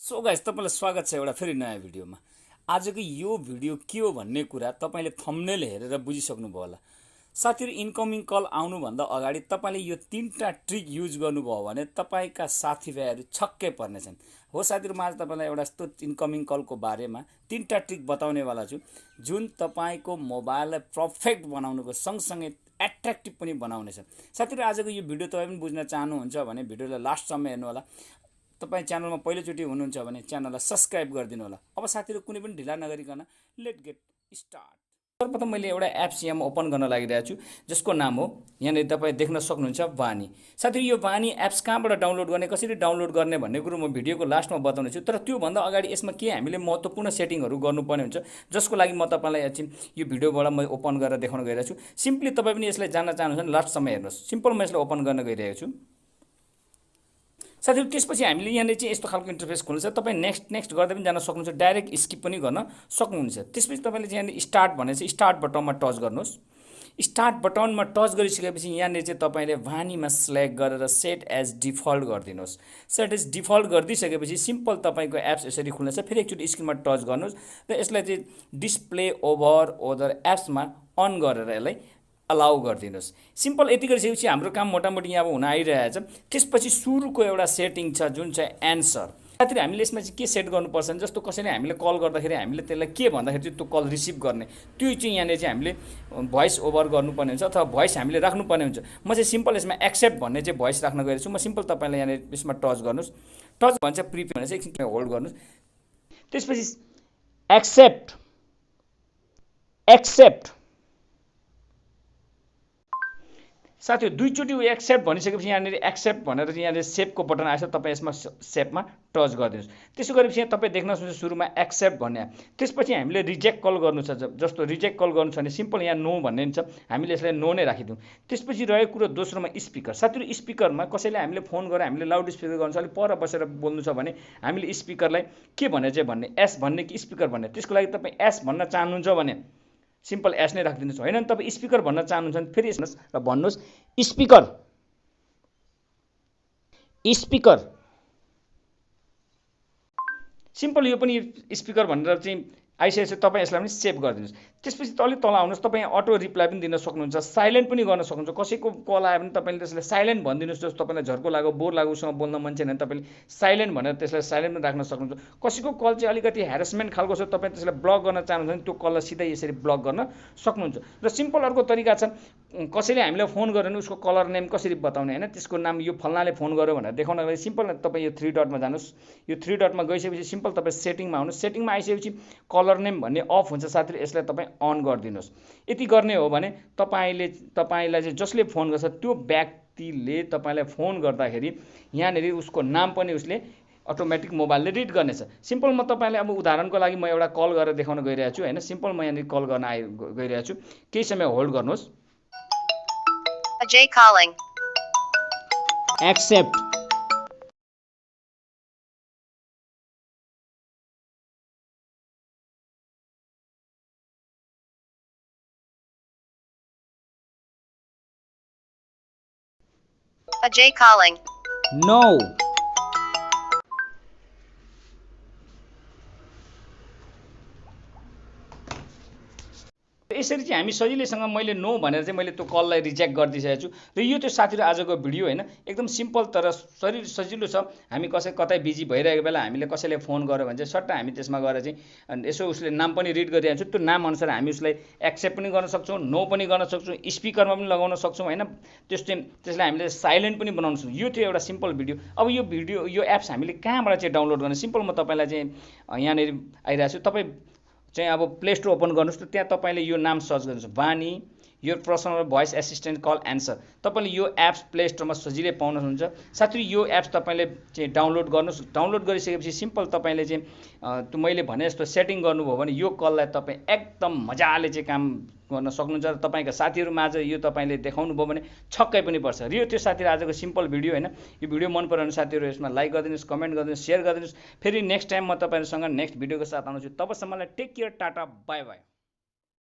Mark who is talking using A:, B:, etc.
A: So guys तपाईलाई स्वागत छ एउटा फेरि नयाँ भिडियोमा। आजको यो भिडियो के हो भन्ने कुरा तपाईले थम्बनेल हेरेर बुझिसक्नुभयो होला। साथीहरु, इन्कमिङ कल आउनुभन्दा अगाडि तपाईले यो तीनटा ट्रिक युज गर्नुभयो भने तपाईका साथीभाइहरु छक्कै पर्नेछन्। हो साथीहरु, म आज तपाईलाई एउटा यस्तो इन्कमिङ कलको बारेमा तीनटा ट्रिक बताउनेवाला छु जुन तपाईको मोबाइललाई परफेक्ट बनाउनुको सँगसँगै एट्र्याक्टिभ पनि बनाउनेछ। साथीहरु, आजको यो भिडियो तपाई पनि बुझ्न चाहनुहुन्छ भने भिडियोलाई लास्टसम्म हेर्नु होला। तपाईं च्यानलमा पहिलोचोटि हुनुहुन्छ भने च्यानललाई सब्स्क्राइब गरिदिनु होला। अब साथीहरु, कुनै पनि ढिला नगरिकन लेट गेट स्टार्ट। सर्वप्रथम मैले एउटा एप्स यहाँ ओपन गर्न लागिरहेको छु जसको नाम हो, यहाँनिर तपाईँ देख्न सक्नुहुन्छ, वानी। साथीहरु, यो वानी एप्स कहाँबाट डाउनलोड गर्ने, कसरी डाउनलोड गर्ने भन्ने कुरो म भिडियोको लास्टमा बताउने छु। तर त्योभन्दा अगाडि यसमा के हामीले महत्त्वपूर्ण सेटिङहरू गर्नुपर्ने हुन्छ, जसको लागि म तपाईलाई एकछिन यो भिडियोबाट म ओपन गरेर देखाउन गइरहेको छु। सिम्पली तपाईँ पनि यसलाई जान्न चाहनुहुन्छ भने लास्टसम्म हेर्नुहोस्। सिम्पल म यसलाई ओपन गर्न गइरहेको छु। साथीहरु, त्यसपछि हामीले यहाँनिर चाहिँ यस्तो खालको इन्टरफेस खोल्छ। तपाईँ नेक्स्ट गर्दै पनि जान सक्नुहुन्छ, डाइरेक्ट स्किप पनि गर्न सक्नुहुन्छ। त्यसपछि तपाईँले चाहिँ यहाँनिर स्टार्ट भनेको चाहिँ स्टार्ट बटनमा टच गर्नुहोस्। स्टार्ट बटनमा टच गरिसकेपछि यहाँनिर चाहिँ तपाईँले वानीमा सिलेक्ट गरेर सेट एज डिफल्ट गरिदिनुहोस्। सेट एज डिफल्ट गरिदिइसकेपछि सिम्पल तपाईँको एप्स यसरी खुल्नेछ। फेरि एकचोटि स्क्रिनमा टच गर्नुहोस् र यसलाई चाहिँ डिस्प्ले ओभर अदर एप्समा अन गरेर यसलाई अलाउ गरिदिनुहोस्। सिम्पल यति गरिसकेपछि हाम्रो काम मोटामोटी यहाँ अब हुन आइरहेछ। त्यसपछि सुरुको एउटा सेटिङ छ जुन चाहिँ एन्सर। साथीहरु, हामीले यसमा चाहिँ के सेट गर्नुपर्छ भने जस्तो कसैले हामीले कल गर्दाखेरि हामीले त्यसलाई के भन्दाखेरि चाहिँ त्यो कल रिसिभ गर्ने, त्यो चाहिँ यहाँनिर चाहिँ हामीले भोइस ओभर गर्नुपर्ने हुन्छ अथवा भोइस हामीले राख्नुपर्ने हुन्छ। म चाहिँ सिम्पल यसमा एक्सेप्ट भन्ने चाहिँ भोइस राख्न गइरहेको छु। म सिम्पल तपाईँलाई यहाँनिर यसमा टच गर्नुहोस्। टच भन्छ प्रिपेयर भने चाहिँ एकछिन होल्ड गर्नुहोस्। त्यसपछि एक्सेप्ट साथीहरु, दुईचोटि एक्सेप्ट भनिसकेपछि यहाँनिर एक्सेप्ट भनेर चाहिँ यहाँनिर सेभको बटन आएछ। तपाईँ यसमा सेभमा टच गरिदिनुहोस्। त्यसो गरेपछि यहाँ तपाईँ देख्न सक्नुहुन्छ सुरुमा एक्सेप्ट भन्ने। त्यसपछि हामीले रिजेक्ट कल गर्नु छ। जस्तो रिजेक्ट कल गर्नु छ भने सिम्पल यहाँ नो भन्ने छ, हामीले यसलाई नो नै राखिदिउँ। त्यसपछि रहेको कुरो दोस्रोमा स्पिकर। साथीहरु, स्पिकरमा कसैले हामीले फोन गरेर हामीले लाउड स्पिकर गर्नु छ, अलिक पर बसेर बोल्नु छ भने हामीले स्पिकरलाई के भने चाहिँ भन्ने, एस भन्ने कि स्पिकर भन्ने। त्यसको लागि तपाईँ एस भन्न चाहनुहुन्छ भने सिम्पल एस नै राखिदिनुहोस्। होइन भने तपाईँ स्पिकर भन्न चाहनुहुन्छ भने फेरि यसमा र भन्नुहोस् स्पिकर। सिम्पल यो पनि स्पिकर भनेर चाहिँ आइसकेपछि तपाईँ यसलाई पनि सेभ गरिदिनुहोस्। त्यसपछि अलिक तल आउनुहोस्। तपाईँ अटो रिप्लाई पनि दिन सक्नुहुन्छ, साइलेन्ट पनि गर्न सक्नुहुन्छ। कसैको कल आयो भने तपाईँले त्यसलाई साइलेन्ट भनिदिनुहोस्। जस्तो तपाईँलाई झर्को लाग्यो, बोर लाग्यो, उसँग बोल्न मन छैन भने तपाईँले साइलेन्ट भनेर त्यसलाई साइलेन्ट पनि राख्न सक्नुहुन्छ। कसैको कल चाहिँ अलिकति हेरेसमेन्ट खालको छ, तपाईँ त्यसलाई ब्लक गर्न चाहनुहुन्छ भने त्यो कललाई सिधै यसरी ब्लक गर्न सक्नुहुन्छ। र सिम्पल अर्को तरिका छ, कसैले हामीलाई फोन गर्यो भने उसको कलर नेम कसरी बताउने, होइन त्यसको नाम यो फल्नाले फोन गर्यो भनेर देखाउनको लागि सिम्पल तपाईँ यो थ्री डटमा जानुहोस्। यो थ्री डटमा गइसकेपछि सिम्पल तपाईँ सेटिङमा आउनुहोस्। सेटिङमा आइसकेपछि कलर नेम भन्ने अफ हुन्छ साथीहरु, यसलाई तपाईँ अन गरिदिनुहोस्। यति गर्ने हो भने तपाईँलाई चाहिँ जसले फोन गर्छ त्यो व्यक्तिले तपाईँलाई फोन गर्दाखेरि यहाँनिर उसको नाम पनि उसले अटोमेटिक मोबाइलले रिड गर्नेछ। सिम्पल म तपाईँलाई अब उदाहरणको लागि म एउटा कल गरेर देखाउन गइरहेको छु। होइन सिम्पल म यहाँनिर कल गर्न गइरहेको छु। केही समय होल्ड गर्नुहोस्।
B: Ajay calling.
A: Accept.
B: Ajay calling.
A: No. यसरी चाहिँ हामी सजिलैसँग मैले नो भनेर चाहिँ मैले त्यो कललाई रिजेक्ट गरिदिइसकेको छु। र यो त्यो साथीहरु आजको भिडियो होइन, एकदम सिम्पल तर सजिलो छ। हामी कतै बिजी भइरहेको बेला हामीले कसैले फोन गर्यो भने चाहिँ सट्ट हामी त्यसमा गएर चाहिँ यसो उसले नाम पनि रिड गरिहाल्छ। त्यो नाम अनुसार हामी उसलाई एक्सेप्ट पनि गर्न सक्छौँ, नो पनि गर्न सक्छौँ, स्पिकरमा पनि लगाउन सक्छौँ। होइन त्यसलाई हामीले साइलेन्ट पनि बनाउन सक्छौँ। यो थियो एउटा सिम्पल भिडियो। अब यो एप्स हामीले कहाँबाट चाहिँ डाउनलोड गर्ने, सिम्पल म तपाईँलाई चाहिँ यहाँनिर आइरहेको छु। तपाईँ चाहिँ अब प्ले स्टोर ओपन गर्नुहोस् त त्यहाँ तपाईँले यो नाम सर्च गर्नुहोस्, वानी यो personal voice assistant call answer. तपाईँले यो एप्स प्ले स्टोरमा सजिलै पाउनुहुन्छ। साथीहरु, यो एप्स तपाईँले चाहिँ डाउनलोड गर्नुहोस्। डाउनलोड गरिसकेपछि सिम्पल तपाईँले चाहिँ त्यो मैले भने जस्तो सेटिङ गर्नुभयो भने यो कललाई तपाईँ एकदम मजाले चाहिँ काम गर्न सक्नुहुन्छ। र तपाईँका साथीहरुमा आज यो तपाईँले देखाउनु भयो भने छक्कै पनि पर्छ। र यो त्यो साथीहरु आजको सिम्पल भिडियो होइन। यो भिडियो मन पऱ्यो भने साथीहरु यसमा लाइक गरिदिनुहोस्, कमेन्ट गरिदिनुहोस्, सेयर गरिदिनुहोस्। फेरि नेक्स्ट टाइम म तपाईँहरुसँग नेक्स्ट भिडियोको साथ आउँछु। तबसम्मलाई take care, tata, bye by.